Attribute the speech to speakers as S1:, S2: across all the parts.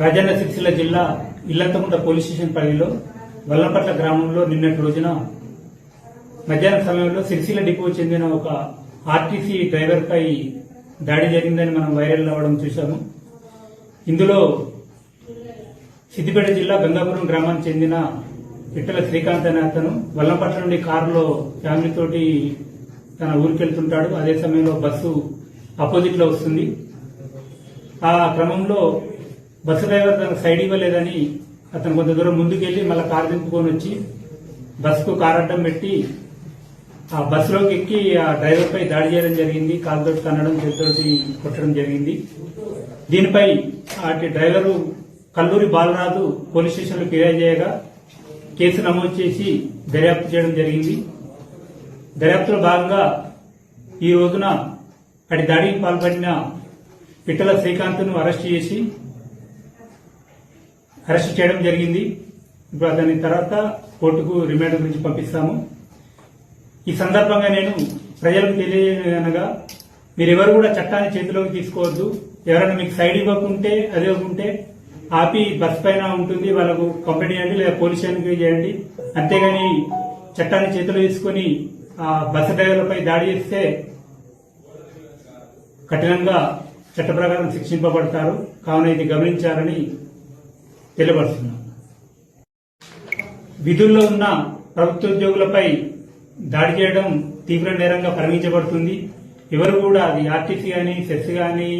S1: రాజన్న సిరిసిల్ల జిల్లా Illanthakunta police station పరిధిలో వల్లంపట్ల గ్రామంలో నిన్నటి రోజున మధ్యాహ్నం సమయంలో సిరిసిల్ల డిపో చెందిన ఒక ఆర్టీసీ డ్రైవర్ పై దాడి జరిగిందని మనం వైరల్ అవ్వడం చూశాము. ఇందులో సిద్దిపేట జిల్లా గంగాపురం గ్రామానికి చెందిన పిట్టల శ్రీకాంత్ అనే అతను వల్లంపట్ల నుండి కారులో ఫ్యామిలీతోటి తన ఊరికి వెళ్తుంటాడు. అదే సమయంలో బస్సు అపోజిట్ లో వస్తుంది. ఆ క్రమంలో బస్సు డ్రైవర్ తనకు సైడ్ ఇవ్వలేదని అతను కొంత దూరం ముందుకెళ్లి మళ్ళీ కారు దింపుకొని వచ్చి బస్సుకు కారు అడ్డం పెట్టి ఆ బస్సులోకి ఎక్కి ఆ డ్రైవర్ పై దాడి చేయడం జరిగింది. కాలుతోటి తన్నడం, చేతితోటి కొట్టడం జరిగింది. దీనిపై అటు డ్రైవరు కల్లూరి బాలరాజు పోలీస్ స్టేషన్లో ఫిర్యాదు చేయగా కేసు నమోదు చేసి దర్యాప్తు చేయడం జరిగింది. దర్యాప్తులో భాగంగా ఈ రోజున అటు దాడికి పాల్పడిన పిట్టల శ్రీకాంత్ను అరెస్ట్ చేయడం జరిగింది. ఇప్పుడు దాని తర్వాత కోర్టుకు రిమాండ్ గురించి పంపిస్తాము. ఈ సందర్భంగా నేను ప్రజలకు తెలియజేయనగా మీరెవరు కూడా చట్టాన్ని చేతిలోకి తీసుకోవద్దు. ఎవరైనా మీకు సైడ్ ఇవ్వకుంటే అదే ఉంటే ఆపి బస్ పైన ఉంటుంది, వాళ్ళకు కంప్లైంట్ చేయండి లేదా పోలీస్ స్టేషన్కి చేయండి. అంతేగాని చట్టాన్ని చేతిలో తీసుకుని ఆ బస్సు డ్రైవర్లపై దాడి చేస్తే కఠినంగా చట్ట ప్రకారం శిక్షింపబడతారు. కావున ఇది గమనించాలని తెలియపరుస్తున్నాం. విధుల్లో ఉన్న ప్రభుత్వ ఉద్యోగులపై దాడి చేయడం తీవ్ర నేరంగా పరిగణించబడుతుంది. ఎవరు కూడా అది ఆర్టీసీ కానీ, సెస్ కానీ,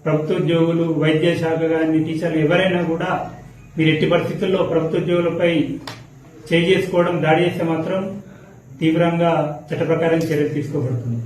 S1: ప్రభుత్వ ఉద్యోగులు, వైద్య శాఖ కానీ, టీచర్లు ఎవరైనా కూడా మీరు ఎట్టి పరిస్థితుల్లో ప్రభుత్వ ఉద్యోగులపై చేయి చేసుకోవడం, దాడి చేస్తే మాత్రం తీవ్రంగా చట్ట ప్రకారం చర్యలు తీసుకోబడుతుంది.